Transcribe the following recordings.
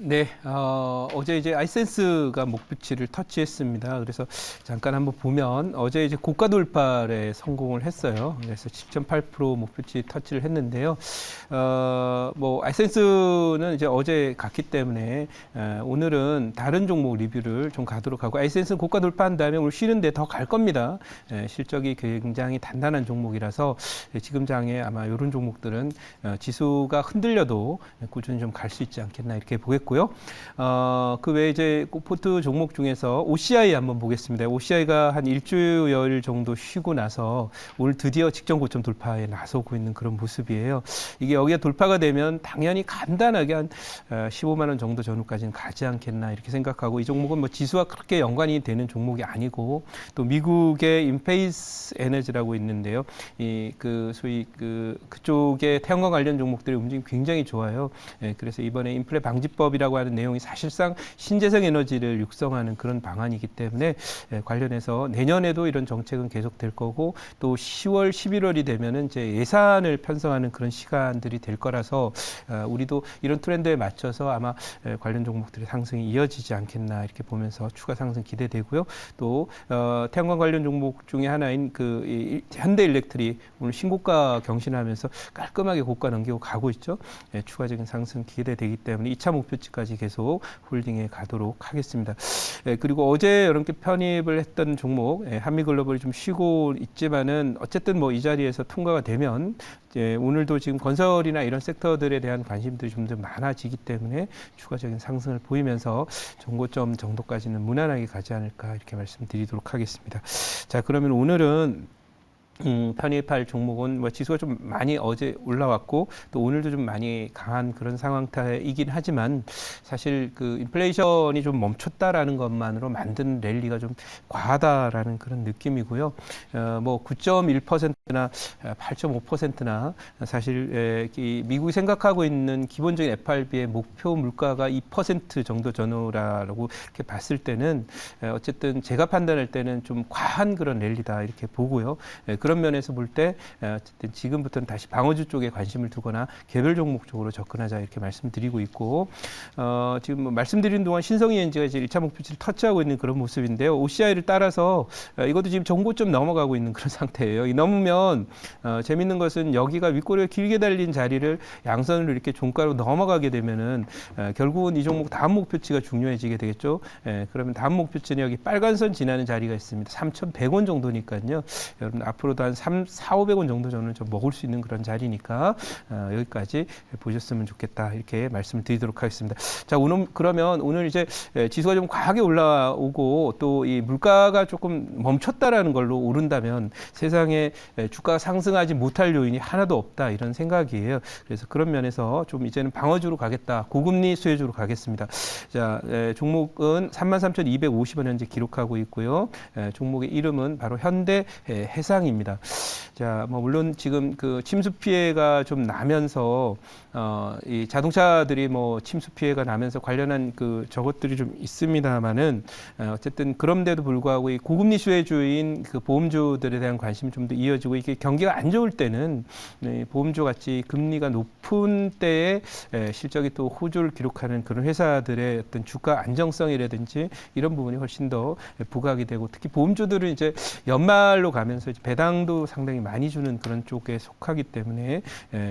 네, 어제 이제 아이센스가 목표치를 터치했습니다. 그래서 잠깐 한번 보면 어제 이제 고가 돌파에 성공을 했어요. 그래서 10.8% 목표치 터치를 했는데요. 뭐 아이센스는 이제 어제 갔기 때문에 오늘은 다른 종목 리뷰를 좀 가도록 하고, 아이센스는 고가 돌파한 다음에 오늘 쉬는데 더 갈 겁니다. 실적이 굉장히 단단한 종목이라서 지금 장에 아마 이런 종목들은 지수가 흔들려도 꾸준히 좀 갈 수 있지 않겠나 이렇게 보겠고요. 그 외에 이제 포트 종목 중에서 OCI 한번 보겠습니다. OCI가 한 일주일 정도 쉬고 나서 오늘 드디어 직전 고점 돌파에 나서고 있는 그런 모습이에요. 이게 여기에 돌파가 되면 당연히 간단하게 한 15만 원 정도 전후까지는 가지 않겠나 이렇게 생각하고, 이 종목은 뭐 지수와 그렇게 연관이 되는 종목이 아니고, 또 미국의 인페이스 에너지라고 있는데요. 소위 그쪽의 태양광 관련 종목들의 움직임이 굉장히 좋아요. 그래서 이번에 인플레 방지법이라고 하는 내용이 사실상 신재생 에너지를 육성하는 그런 방안이기 때문에 관련해서 내년에도 이런 정책은 계속될 거고, 또 10월, 11월이 되면은 이제 예산을 편성하는 그런 시간들이 될 거라서 우리도 이런 트렌드에 맞춰서 아마 관련 종목들의 상승이 이어지지 않겠나 이렇게 보면서 추가 상승 기대되고요. 또 태양광 관련 종목 중에 하나인 현대일렉트릭 오늘 신고가 경신하면서 깔끔하게 고가 넘기고 가고 있죠. 추가적인 상승 기대되기 때문에 2차 목표치까지 계속 홀딩해 가도록 하겠습니다. 그리고 어제 여러분께 편입을 했던 종목 한미글로벌이 좀 쉬고 있지만은 어쨌든 뭐 이 자리에서 통과가 되면 오늘도 지금 건설이나 이런 섹터들에 대한 관심들이 좀 더 많아지기 때문에 추가적인 상승을 보이면서 정고점 정도까지는 무난하게 가지 않을까 이렇게 말씀드리도록 하겠습니다. 자, 그러면 오늘은 편입할 종목은 뭐 지수가 좀 많이 어제 올라왔고, 또 오늘도 좀 많이 강한 그런 상황이긴 하지만, 사실 그 인플레이션이 좀 멈췄다라는 것만으로 만든 랠리가 좀 과하다라는 그런 느낌이고요. 뭐 9.1%나 8.5%나 사실 이 미국이 생각하고 있는 기본적인 FRB의 목표 물가가 2% 정도 전후라고 이렇게 봤을 때는 어쨌든 제가 판단할 때는 좀 과한 그런 랠리다 이렇게 보고요. 그런 면에서 볼 때 어쨌든 지금부터는 다시 방어주 쪽에 관심을 두거나 개별 종목 쪽으로 접근하자 이렇게 말씀드리고 있고, 지금 뭐 말씀드린 동안 신성이엔지가 이제 1차 목표치를 터치하고 있는 그런 모습인데요. OCI를 따라서 이것도 지금 정고점 넘어가고 있는 그런 상태예요. 이 넘으면 재밌는 것은 여기가 윗꼬리가 길게 달린 자리를 양선으로 이렇게 종가로 넘어가게 되면은 결국은 이 종목 다음 목표치가 중요해지게 되겠죠. 그러면 다음 목표치는 여기 빨간 선 지나는 자리가 있습니다. 3,100원 정도니까요. 여러분 앞으로도 한 4,500원 정도 저는 좀 먹을 수 있는 그런 자리니까 여기까지 보셨으면 좋겠다 이렇게 말씀을 드리도록 하겠습니다. 자, 그러면 오늘 이제 지수가 좀 과하게 올라오고 또 이 물가가 조금 멈췄다라는 걸로 오른다면 세상에 주가가 상승하지 못할 요인이 하나도 없다 이런 생각이에요. 그래서 그런 면에서 좀 이제는 방어주로 가겠다, 고금리 수혜주로 가겠습니다. 자, 종목은 33,250원 현재 기록하고 있고요. 종목의 이름은 바로 현대 해상입니다. 자, 뭐 물론 지금 그 침수 피해가 좀 나면서 이 자동차들이 뭐 침수 피해가 나면서 관련한 그 저것들이 좀 있습니다만은 어쨌든 그런데도 불구하고 이 고금리 수혜주인 그 보험주들에 대한 관심이 좀 더 이어지고, 이게 경기가 안 좋을 때는 보험주 같이 금리가 높은 때에 실적이 또 호조를 기록하는 그런 회사들의 어떤 주가 안정성이라든지 이런 부분이 훨씬 더 부각이 되고, 특히 보험주들은 이제 연말로 가면서 이제 배당도 상당히 많이 주는 그런 쪽에 속하기 때문에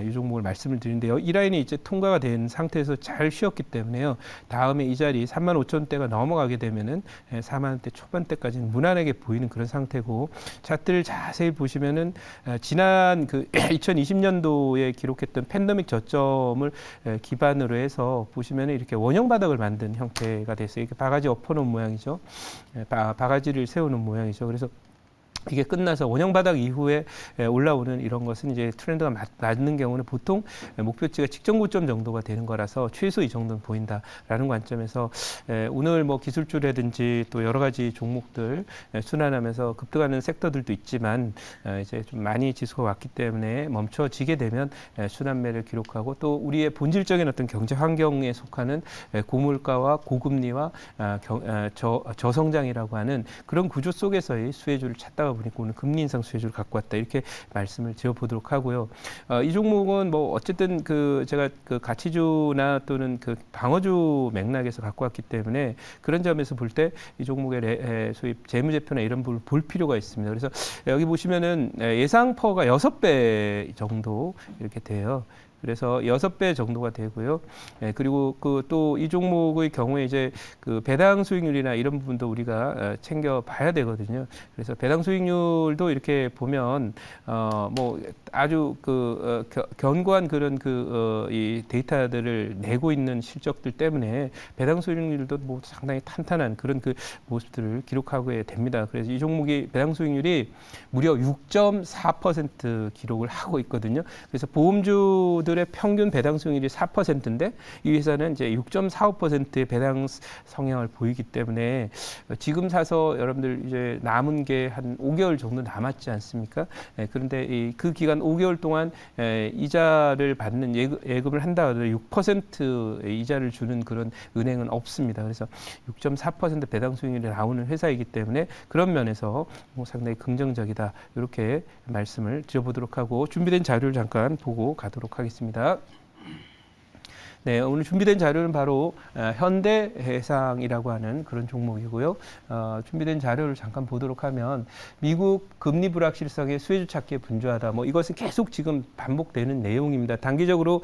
이 종목을 말씀을 드리는데요. 이 라인이 이제 통과가 된 상태에서 잘 쉬었기 때문에요. 다음에 이 자리 35,000대가 넘어가게 되면은 4만 원대 초반대까지는 무난하게 보이는 그런 상태고, 차트를 자세히 보시면은 지난 그 2020년도에 기록했던 팬데믹 저점을 기반으로 해서 보시면은 이렇게 원형 바닥을 만든 형태가 됐어요. 이렇게 바가지 엎어놓은 모양이죠. 바가지를 세우는 모양이죠. 그래서 이게 끝나서 원형 바닥 이후에 올라오는 이런 것은 이제 트렌드가 맞는 경우는 보통 목표치가 직전 고점 정도가 되는 거라서 최소 이 정도는 보인다라는 관점에서 오늘 뭐 기술주라든지 또 여러 가지 종목들 순환하면서 급등하는 섹터들도 있지만 이제 좀 많이 지수가 왔기 때문에 멈춰지게 되면 순환매를 기록하고, 또 우리의 본질적인 어떤 경제 환경에 속하는 고물가와 고금리와 저성장이라고 하는 그런 구조 속에서의 수혜주를 찾다가 그러다 보니까 오늘 금리 인상 수혜주를 갖고 왔다 이렇게 말씀을 드려보도록 하고요. 이 종목은 뭐 어쨌든 그 제가 그 가치주나 또는 그 방어주 맥락에서 갖고 왔기 때문에 그런 점에서 볼 때 이 종목의 소위 재무제표나 이런 부분을 볼 필요가 있습니다. 그래서 여기 보시면은 예상 퍼가 6배 정도 이렇게 돼요. 그래서 6배 정도가 되고요. 그리고 그 또 이 종목의 경우에 이제 그 배당 수익률이나 이런 부분도 우리가 챙겨 봐야 되거든요. 그래서 배당 수익률도 이렇게 보면 뭐 아주 그 견고한 그런 이 데이터들을 내고 있는 실적들 때문에 배당 수익률도 뭐 상당히 탄탄한 그런 그 모습들을 기록하게 됩니다. 그래서 이 종목이 배당 수익률이 무려 6.4% 기록을 하고 있거든요. 그래서 보험주들의 평균 배당 수익률이 4%인데 이 회사는 이제 6.45%의 배당 성향을 보이기 때문에 지금 사서 여러분들 이제 남은 게 한 5개월 정도 남았지 않습니까? 그런데 그 기간 5개월 동안 이자를 받는 예금을 한다 하더라도 6%의 이자를 주는 그런 은행은 없습니다. 그래서 6.4% 배당 수익률이 나오는 회사이기 때문에 그런 면에서 뭐 상당히 긍정적이다. 이렇게 말씀을 드려보도록 하고 준비된 자료를 잠깐 보고 가도록 하겠습니다. 네, 오늘 준비된 자료는 바로 현대해상이라고 하는 그런 종목이고요. 준비된 자료를 잠깐 보도록 하면 미국 금리 불확실성의 수혜주 찾기에 분주하다. 뭐 이것은 계속 지금 반복되는 내용입니다. 단기적으로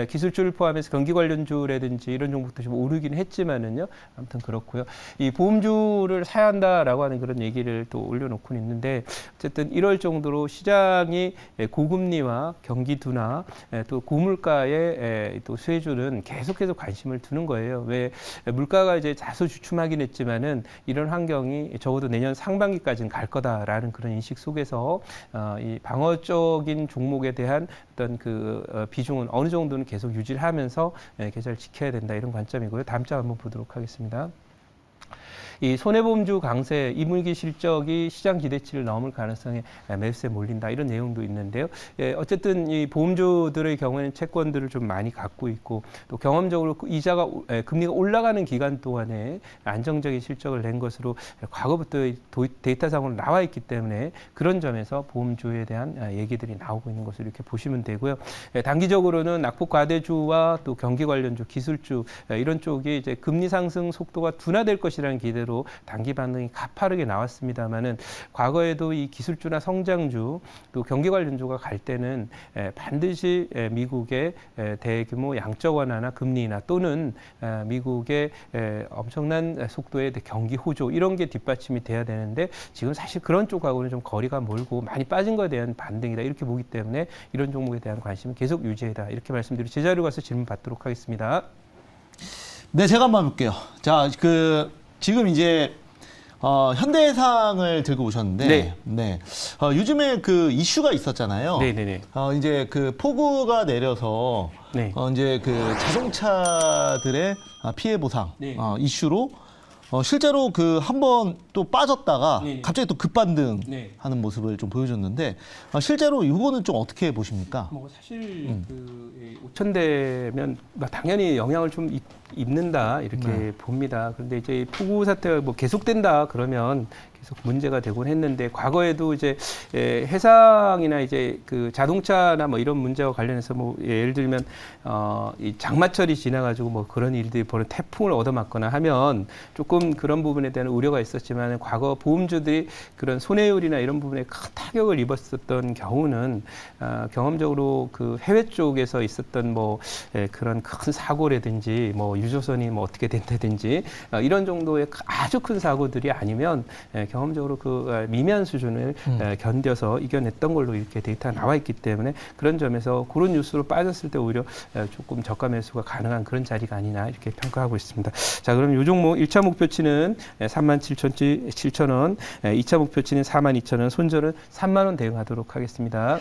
기술주를 포함해서 경기 관련주라든지 이런 종목도 좀 오르긴 했지만은요. 아무튼 그렇고요. 이 보험주를 사야 한다라고 하는 그런 얘기를 또 올려놓고 있는데 어쨌든 이럴 정도로 시장이 고금리와 경기 둔화 또 고물가의 또 수혜주는 계속해서 관심을 두는 거예요. 왜 물가가 이제 자소주춤하긴 했지만은 이런 환경이 적어도 내년 상반기까지는 갈 거다라는 그런 인식 속에서 이 방어적인 종목에 대한 어떤 그 비중은 어느 정도는 계속 유지를 하면서 계좌를 지켜야 된다 이런 관점이고요. 다음 장 한번 보도록 하겠습니다. 이 손해보험주 강세, 이물기 실적이 시장 기대치를 넘을 가능성에 매수세 몰린다 이런 내용도 있는데요. 어쨌든 이 보험주들의 경우에는 채권들을 좀 많이 갖고 있고 또 경험적으로 이자가 금리가 올라가는 기간 동안에 안정적인 실적을 낸 것으로 과거부터 데이터상으로 나와 있기 때문에 그런 점에서 보험주에 대한 얘기들이 나오고 있는 것을 이렇게 보시면 되고요. 단기적으로는 낙폭 과대주와 또 경기 관련주, 기술주 이런 쪽이 이제 금리 상승 속도가 둔화될 것이라는 기대로 단기 반응이 가파르게 나왔습니다만은 과거에도 이 기술주나 성장주 또 경기 관련주가 갈 때는 반드시 미국의 대규모 양적 완화나 금리나 또는 미국의 엄청난 속도의 경기 호조 이런 게 뒷받침이 돼야 되는데 지금 사실 그런 쪽하고는 좀 거리가 멀고 많이 빠진 것에 대한 반등이다 이렇게 보기 때문에 이런 종목에 대한 관심은 계속 유지해다 이렇게 말씀드리고 제 자료 가서 질문 받도록 하겠습니다. 네, 제가 한번 볼게요. 자, 지금 이제 현대해상을 들고 오셨는데, 네. 요즘에 그 이슈가 있었잖아요. 네네네. 이제 그 폭우가 내려서 네. 이제 그 자동차들의 피해 보상 네. 이슈로 실제로 그 한번 또 빠졌다가 네. 갑자기 또 급반등 네. 하는 모습을 좀 보여줬는데 실제로 이거는 좀 어떻게 보십니까? 뭐 사실 5,000대면 당연히 영향을 좀 입는다 이렇게 봅니다. 그런데 이제 폭우 사태가 뭐 계속된다 그러면 계속 문제가 되곤 했는데 과거에도 이제 해상이나 이제 그 자동차나 뭐 이런 문제와 관련해서 뭐 예를 들면 이 장마철이 지나가지고 뭐 그런 일들이 벌어 태풍을 얻어맞거나 하면 조금 그런 부분에 대한 우려가 있었지만 과거 보험주들이 그런 손해율이나 이런 부분에 큰 타격을 입었었던 경우는 경험적으로 그 해외 쪽에서 있었던 뭐 그런 큰 사고라든지 뭐 유조선이 뭐 어떻게 된다든지 이런 정도의 아주 큰 사고들이 아니면 경험적으로 그 미미한 수준을 견뎌서 이겨냈던 걸로 이렇게 데이터가 나와 있기 때문에 그런 점에서 그런 뉴스로 빠졌을 때 오히려 조금 저가 매수가 가능한 그런 자리가 아니냐 이렇게 평가하고 있습니다. 자, 그럼 이 종목 1차 목표치는 37,000원, 2차 목표치는 42,000원, 손절은 3만 원 대응하도록 하겠습니다.